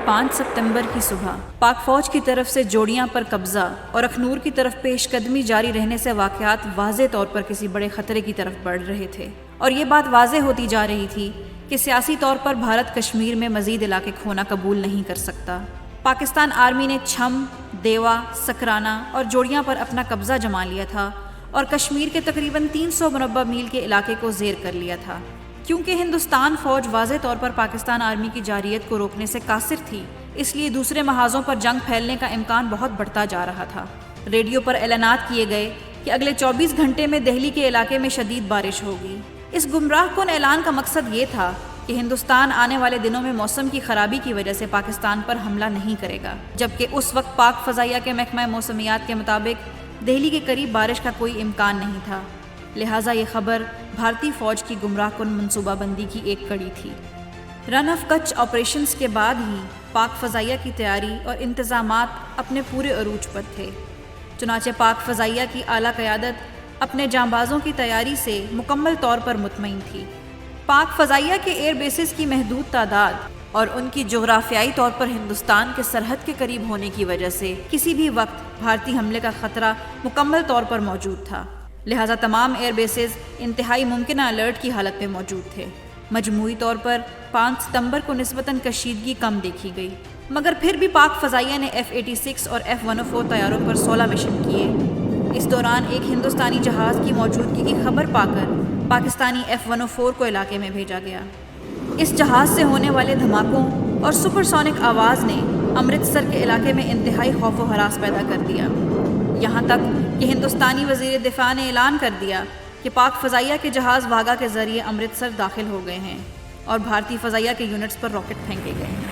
5 ستمبر کی صبح پاک فوج کی طرف سے جوڑیاں پر قبضہ اور اخنور کی طرف پیش قدمی جاری رہنے سے واقعات واضح طور پر کسی بڑے خطرے کی طرف بڑھ رہے تھے، اور یہ بات واضح ہوتی جا رہی تھی کہ سیاسی طور پر بھارت کشمیر میں مزید علاقے کھونا قبول نہیں کر سکتا۔ پاکستان آرمی نے چھم، دیوا، سکرانہ اور جوڑیاں پر اپنا قبضہ جما لیا تھا اور کشمیر کے تقریباً 300 مربع میل کے علاقے کو زیر کر لیا تھا۔ کیونکہ ہندوستان فوج واضح طور پر پاکستان آرمی کی جارحیت کو روکنے سے قاصر تھی، اس لیے دوسرے محاذوں پر جنگ پھیلنے کا امکان بہت بڑھتا جا رہا تھا۔ ریڈیو پر اعلانات کیے گئے کہ اگلے 24 گھنٹے میں دہلی کے علاقے میں شدید بارش ہوگی۔ اس گمراہ کن اعلان کا مقصد یہ تھا کہ ہندوستان آنے والے دنوں میں موسم کی خرابی کی وجہ سے پاکستان پر حملہ نہیں کرے گا، جبکہ اس وقت پاک فضائیہ کے محکمہ موسمیات کے مطابق دہلی کے قریب بارش کا کوئی امکان نہیں تھا، لہٰذا یہ خبر بھارتی فوج کی گمراہ کن منصوبہ بندی کی ایک کڑی تھی۔ رن آف کچھ آپریشنز کے بعد ہی پاک فضائیہ کی تیاری اور انتظامات اپنے پورے عروج پر تھے، چنانچہ پاک فضائیہ کی اعلیٰ قیادت اپنے جانبازوں کی تیاری سے مکمل طور پر مطمئن تھی۔ پاک فضائیہ کے ایئر بیسز کی محدود تعداد اور ان کی جغرافیائی طور پر ہندوستان کے سرحد کے قریب ہونے کی وجہ سے کسی بھی وقت بھارتی حملے کا خطرہ مکمل طور پر موجود تھا، لہٰذا تمام ایئر بیسز انتہائی ممکنہ الرٹ کی حالت میں موجود تھے۔ مجموعی طور پر 5 ستمبر کو نسبتاً کشیدگی کم دیکھی گئی، مگر پھر بھی پاک فضائیہ نے F-86 اور F-104 طیاروں پر 16 مشن کیے۔ اس دوران ایک ہندوستانی جہاز کی موجودگی کی خبر پا کر پاکستانی F-104 کو علاقے میں بھیجا گیا۔ اس جہاز سے ہونے والے دھماکوں اور سپر سونک آواز نے امرتسر کے علاقے میں انتہائی خوف و ہراس پیدا کر دیا، یہاں تک کہ ہندوستانی وزیر دفاع نے اعلان کر دیا کہ پاک فضائیہ کے جہاز واگا کے ذریعے امرتسر داخل ہو گئے ہیں اور بھارتی فضائیہ کے یونٹس پر راکٹ پھینکے گئے ہیں۔